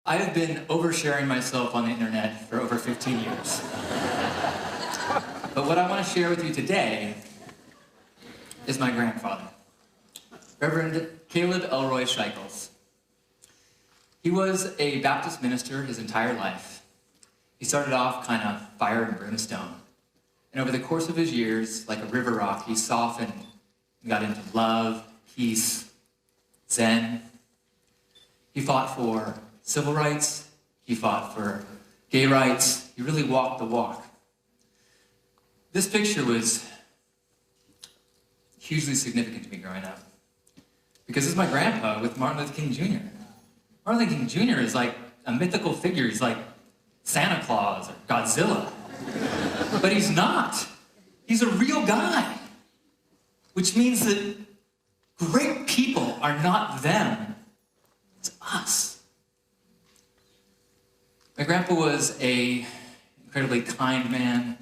I have been oversharing myself on the internet for over 15 years. But what I want to share with you today is my grandfather, Reverend Caleb Elroy Sheichels. He was a Baptist minister his entire life. He started off kind of fire and brimstone. And over the course of his years, like a river rock, he softened and got into love, peace, Zen. He fought for civil rights. He fought for gay rights. He really walked the walk. This picture was hugely significant to me growing up, because this is my grandpa with Martin Luther King Jr. Martin Luther King Jr. is like a mythical figure. He's like Santa Claus or Godzilla. But he's not. He's a real guy, which means that great people are not them. It's us. My grandpa was an incredibly kind man,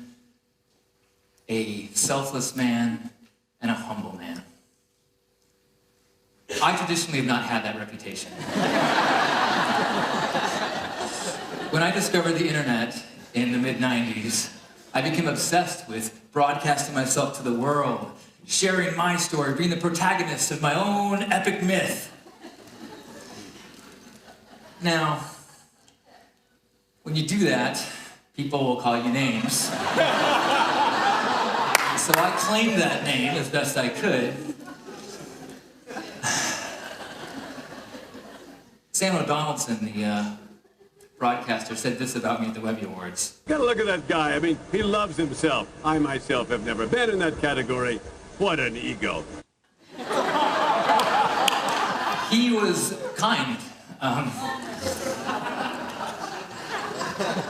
a selfless man, and a humble man. I traditionally have not had that reputation. When I discovered the internet in the mid-90s, I became obsessed with broadcasting myself to the world, sharing my story, being the protagonist of my own epic myth. Now, when you do that, people will call you names. So I claimed that name as best I could. Samuel Donaldson, the broadcaster, said this about me at the Webby Awards. Gotta look at that guy. I mean, he loves himself. I myself have never been in that category. What an ego. He was kind.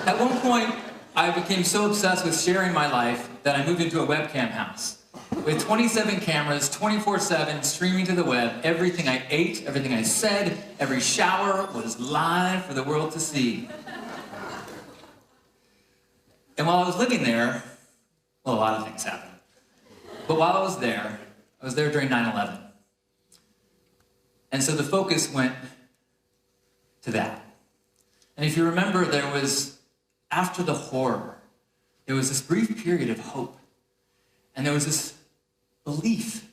At one point, I became so obsessed with sharing my life that I moved into a webcam house with 27 cameras, 24/7, streaming to the web. Everything I ate, everything I said, every shower was live for the world to see. And while I was living there, well, a lot of things happened. But while I was there during 9/11. And so the focus went to that. And if you remember, there was, after the horror, there was this brief period of hope. And there was this belief,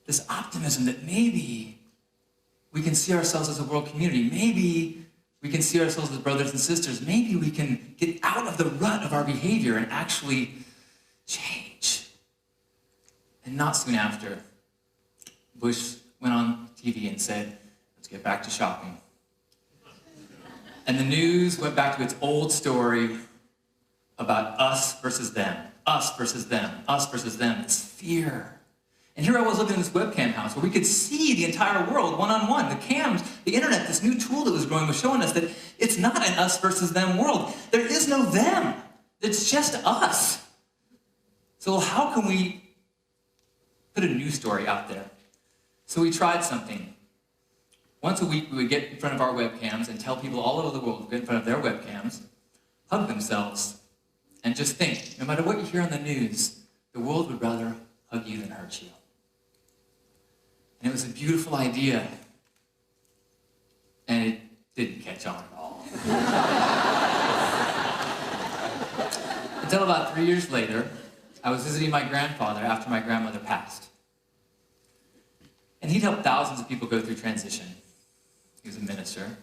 this optimism that maybe we can see ourselves as a world community. Maybe we can see ourselves as brothers and sisters. Maybe we can get out of the rut of our behavior and actually change. And not soon after, Bush went on TV and said, let's get back to shopping. And the news went back to its old story about us versus them, us versus them, us versus them. It's fear. And here I was living in this webcam house where we could see the entire world one-on-one. The cams, the internet, this new tool that was growing was showing us that it's not an us versus them world. There is no them. It's just us. So how can we put a news story out there? So we tried something. Once a week, we would get in front of our webcams and tell people all over the world to get in front of their webcams, hug themselves, and just think, no matter what you hear on the news, the world would rather hug you than hurt you. And it was a beautiful idea, and it didn't catch on at all. Until about 3 years later, I was visiting my grandfather after my grandmother passed. And he'd helped thousands of people go through transition. He was a minister.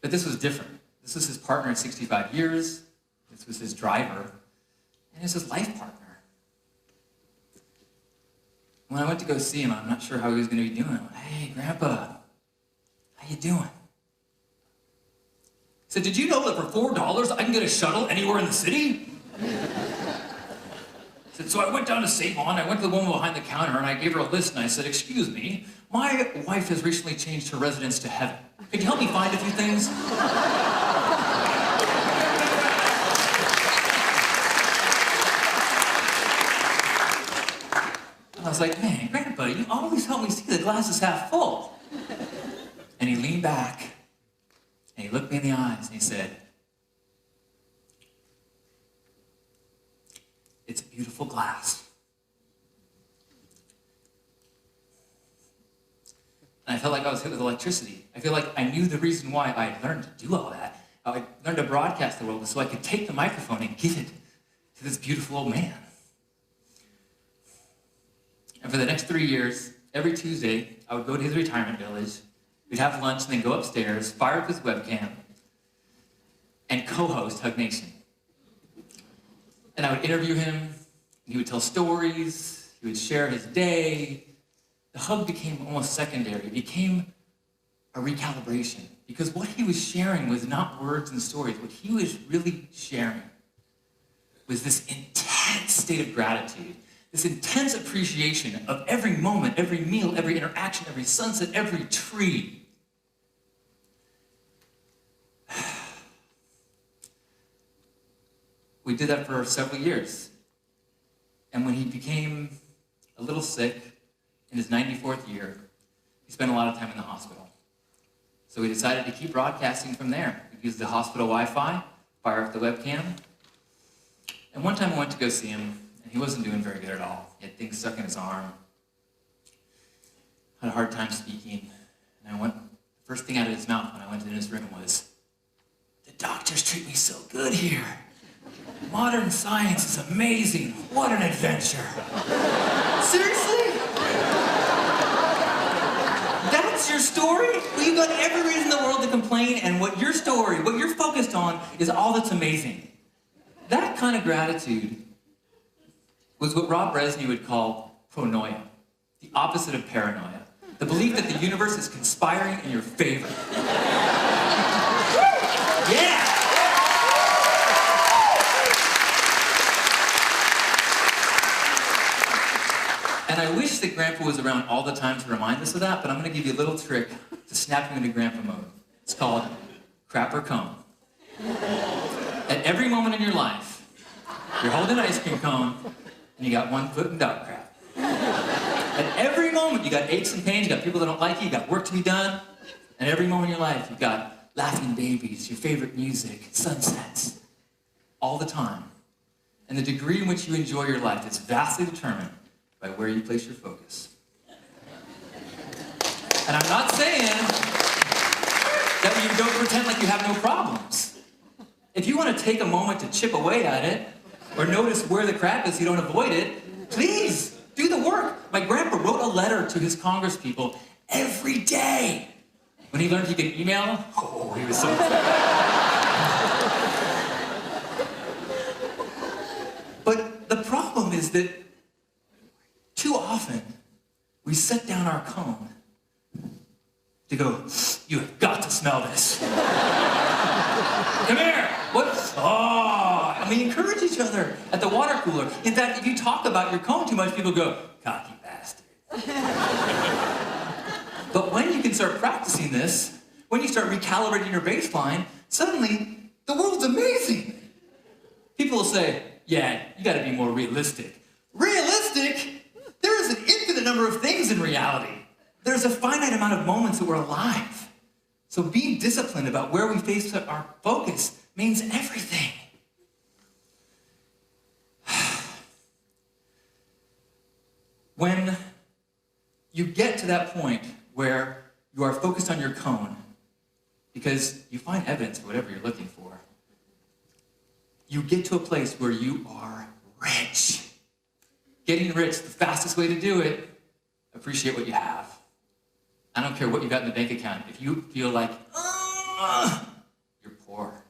But this was different. This was his partner in 65 years. This was his driver. And it was his life partner. When I went to go see him, I'm not sure how he was going to be doing. I went, hey, Grandpa, how you doing? He said, did you know that for $4 I can get a shuttle anywhere in the city? I said, so I went down to St. Juan, I went to the woman behind the counter, and I gave her a list, and I said, excuse me, my wife has recently changed her residence to heaven. Could you help me find a few things? And I was like, man, Grandpa, you always help me see the glass is half full. And he leaned back, and he looked me in the eyes, and he said, it's a beautiful glass. And I felt like I was hit with electricity. I feel like I knew the reason why I learned to do all that. I learned to broadcast the world so I could take the microphone and give it to this beautiful old man. And for the next 3 years, every Tuesday, I would go to his retirement village, we'd have lunch, and then go upstairs, fire up his webcam, and co-host Hug Nation. And I would interview him, and he would tell stories, he would share his day. The hug became almost secondary. It became a recalibration, because what he was sharing was not words and stories. What he was really sharing was this intense state of gratitude, this intense appreciation of every moment, every meal, every interaction, every sunset, every tree. We did that for several years. And when he became a little sick in his 94th year, he spent a lot of time in the hospital. So we decided to keep broadcasting from there. We used the hospital Wi-Fi, fire up the webcam. And one time I went to go see him, and he wasn't doing very good at all. He had things stuck in his arm, had a hard time speaking. And the first thing out of his mouth when I went in his room was, "The doctors treat me so good here. Modern science is amazing. What an adventure." Seriously? That's your story? Well, you've got every reason in the world to complain, and what your story, what you're focused on, is all that's amazing. That kind of gratitude was what Rob Resney would call pronoia, the opposite of paranoia. The belief that the universe is conspiring in your favor. Yeah! And I wish that Grandpa was around all the time to remind us of that, but I'm going to give you a little trick to snap you into Grandpa mode. It's called crap or cone. At every moment in your life, you're holding an ice cream cone, and you got one foot in dog crap. At every moment, you got aches and pains, you got people that don't like you got work to be done. And every moment in your life, you've got laughing babies, your favorite music, sunsets, all the time. And the degree in which you enjoy your life is vastly determined by where you place your focus. And I'm not saying that you don't pretend like you have no problems. If you want to take a moment to chip away at it, or notice where the crap is so you don't avoid it, please do the work. My grandpa wrote a letter to his congresspeople every day. When he learned he could email them, oh, he was so excited. But the problem is that too often, we set down our cone to go, "You have got to smell this." "Come here." "What?" "Oh." And we encourage each other at the water cooler. In fact, if you talk about your cone too much, people go, "Cocky bastard." But when you can start practicing this, when you start recalibrating your baseline, suddenly the world's amazing. People will say, "Yeah, you got to be more realistic." Realistic? There is an infinite number of things in reality. There's a finite amount of moments that we're alive. So being disciplined about where we face our focus means everything. When you get to that point where you are focused on your cone, because you find evidence for whatever you're looking for, you get to a place where you are rich. Getting rich, the fastest way to do it, appreciate what you have. I don't care what you got in the bank account. If you feel like, you're poor.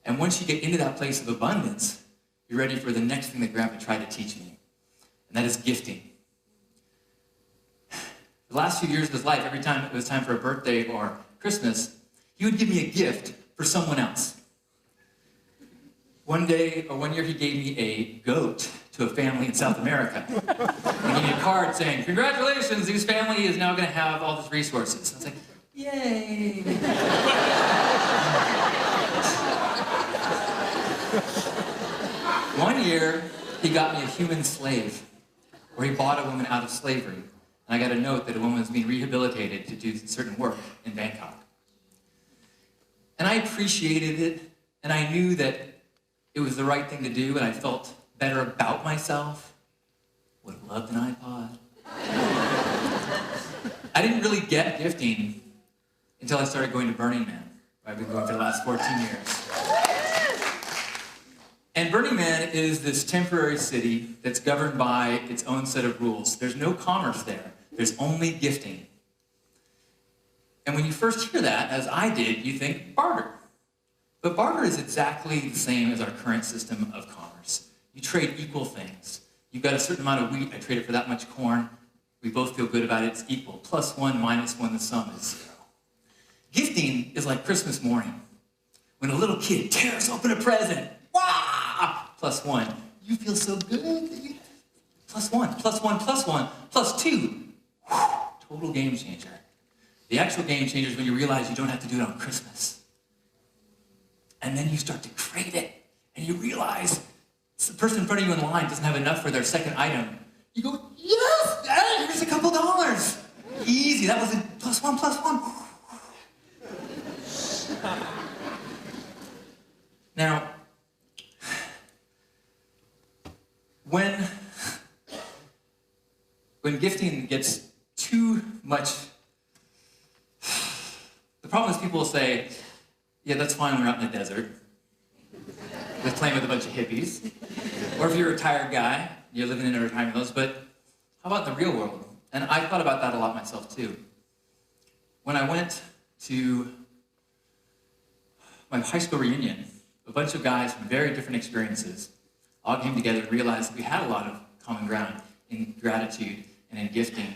And once you get into that place of abundance, you're ready for the next thing that Grandpa tried to teach me. And that is gifting. The last few years of his life, every time it was time for a birthday or Christmas, he would give me a gift for someone else. One year he gave me a goat to a family in South America. He gave me a card saying, "Congratulations, this family is now going to have all these resources." I was like, yay. One year, he got me a human slave, where he bought a woman out of slavery. And I got a note that a woman was being rehabilitated to do certain work in Bangkok. And I appreciated it, and I knew that it was the right thing to do, and I felt better about myself. Would have loved an iPod. I didn't really get gifting until I started going to Burning Man. I've been going for the last 14 years. And Burning Man is this temporary city that's governed by its own set of rules. There's no commerce there. There's only gifting. And when you first hear that, as I did, you think barter. But barter is exactly the same as our current system of commerce. You trade equal things. You've got a certain amount of wheat, I trade it for that much corn. We both feel good about it, it's equal. +1, -1, the sum is 0. Gifting is like Christmas morning, when a little kid tears open a present. Wah! +1. You feel so good that you... +1, +1, +1, +2. Total game changer. The actual game changer is when you realize you don't have to do it on Christmas. And then you start to crave it, and you realize the person in front of you in line doesn't have enough for their second item. You go, yes, here's a couple dollars. Easy, that was a +1, +1. Now, when gifting gets too much, the problem is people will say, yeah, that's fine when we're out in the desert, playing with a bunch of hippies. Or if you're a retired guy, you're living in a retirement village, but how about the real world? And I thought about that a lot myself too. When I went to my high school reunion, a bunch of guys from very different experiences all came together and realized that we had a lot of common ground in gratitude and in gifting,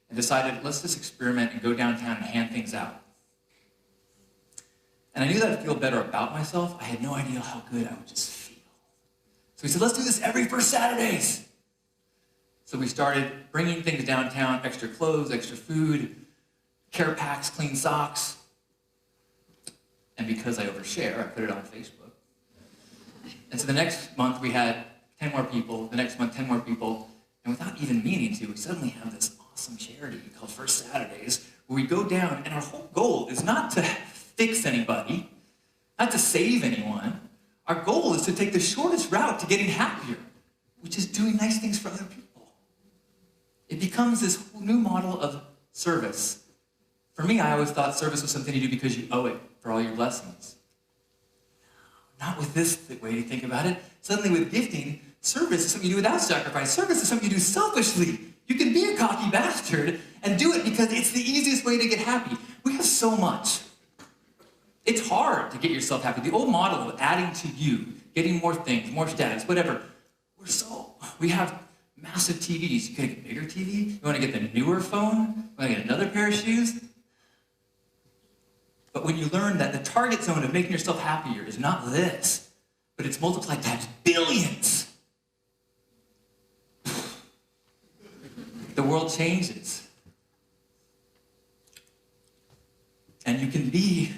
and decided, let's just experiment and go downtown and hand things out. And I knew that I'd feel better about myself. I had no idea how good I would just feel. So we said, let's do this every first Saturdays. So we started bringing things downtown, extra clothes, extra food, care packs, clean socks. And because I overshare, I put it on Facebook. And so the next month we had 10 more people, the next month 10 more people, and without even meaning to, we suddenly have this awesome charity called First Saturdays, where we go down, and our whole goal is not to fix anybody, not to save anyone. Our goal is to take the shortest route to getting happier, which is doing nice things for other people. It becomes this whole new model of service. For me, I always thought service was something you do because you owe it for all your blessings. Not with this way to think about it. Suddenly with gifting, service is something you do without sacrifice. Service is something you do selfishly. You can be a cocky bastard and do it because it's the easiest way to get happy. We have so much. It's hard to get yourself happy. The old model of adding to you, getting more things, more status, whatever. We have massive TVs. You gotta get a bigger TV? You wanna get the newer phone? You wanna get another pair of shoes? But when you learn that the target zone of making yourself happier is not this, but it's multiplied times billions, the world changes. And you can be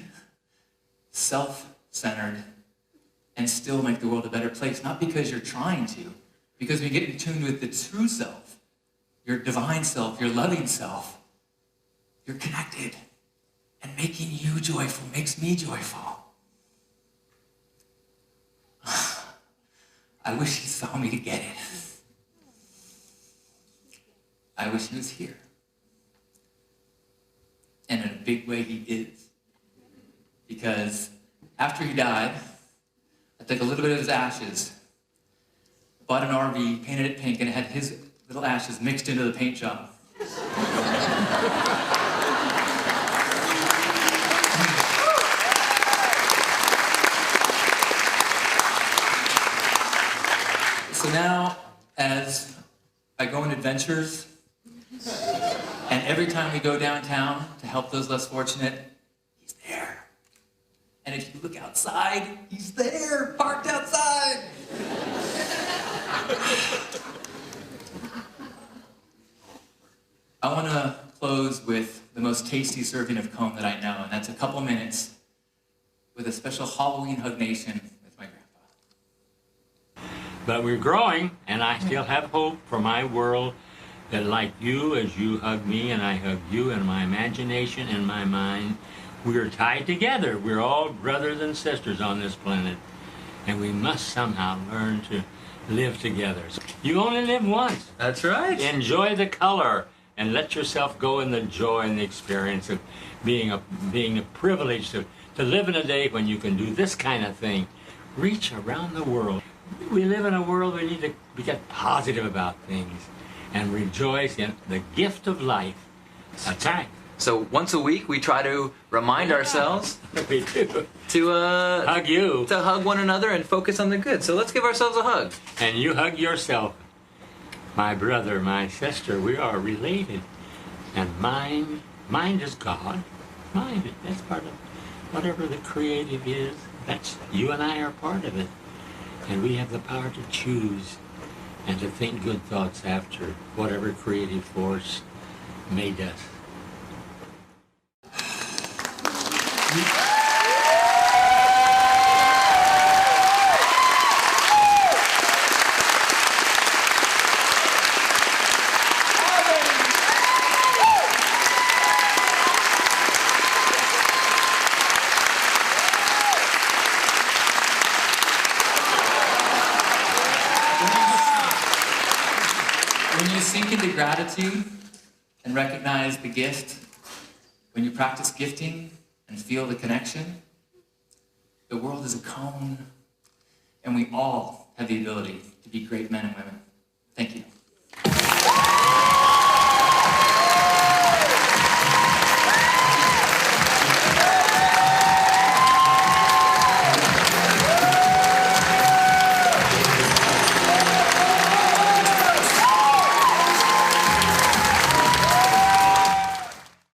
self-centered and still make the world a better place, not because you're trying to, because when you get in tune with the true self, your divine self, your loving self, you're connected. And making you joyful makes me joyful. I wish he saw me to get it. I wish he was here. And in a big way, he is. Because after he died, I took a little bit of his ashes, bought an RV, painted it pink, and it had his little ashes mixed into the paint job. So now, as I go on adventures, and every time we go downtown to help those less fortunate, he's there. And if you look outside, he's there, parked outside. I want to close with the most tasty serving of cone that I know, and that's a couple minutes with a special Halloween hug nation with my grandpa. But we're growing, and I still have hope for my world that, like you, as you hug me and I hug you, in my imagination and my mind, we're tied together. We're all brothers and sisters on this planet, and we must somehow learn to live together. You only live once. That's right. Enjoy the color and let yourself go in the joy and the experience of being a privilege to live in a day when you can do this kind of thing. Reach around the world. We live in a world where we need to get positive about things and rejoice in the gift of life. That's right. So once a week, we try to remind ourselves We do. to Hug you. to hug one another and focus on the good. So let's give ourselves a hug. And you hug yourself. My brother, my sister, we are related. And mind is God. Mind, that's part of whatever the creative is. That's, you and I are part of it. And we have the power to choose and to think good thoughts after whatever creative force made us. When you sink into gratitude and recognize the gift, when you practice gifting and feel the connection, the world is a cone, and we all have the ability to be great men and women. Thank you.